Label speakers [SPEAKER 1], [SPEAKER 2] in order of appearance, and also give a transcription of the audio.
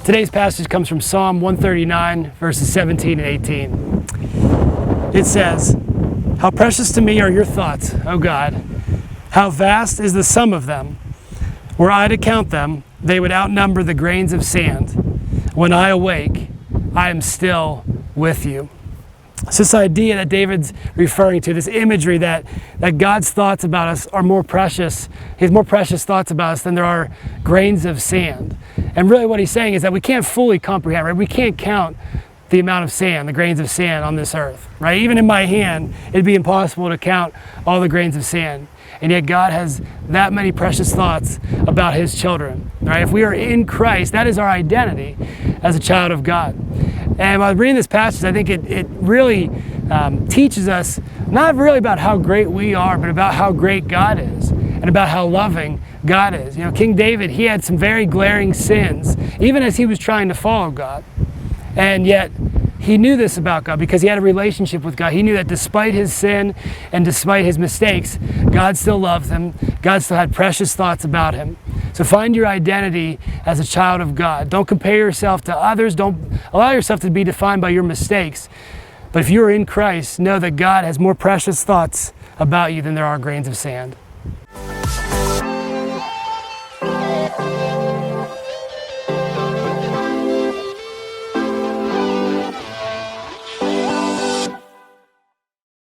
[SPEAKER 1] Today's passage comes from Psalm 139, verses 17 and 18. It says, "How precious to me are your thoughts, O God. How vast is the sum of them. Were I to count them, they would outnumber the grains of sand. When I awake, I am still with you." It's this idea that David's referring to, this imagery that God's thoughts about us are more precious. He has more precious thoughts about us than there are grains of sand. And really what he's saying is that we can't fully comprehend, right? We can't count the amount of sand, the grains of sand on this earth, right? Even in my hand, it'd be impossible to count all the grains of sand. And yet God has that many precious thoughts about his children, right? If we are in Christ, that is our identity as a child of God. And while reading this passage, I think it really teaches us not really about how great we are, but about how great God is and about how loving God is. You know, King David, he had some very glaring sins, even as he was trying to follow God. And yet he knew this about God because he had a relationship with God. He knew that despite his sin and despite his mistakes, God still loved him. God still had precious thoughts about him. So find your identity as a child of God. Don't compare yourself to others. Don't allow yourself to be defined by your mistakes. But if you're in Christ, know that God has more precious thoughts about you than there are grains of sand.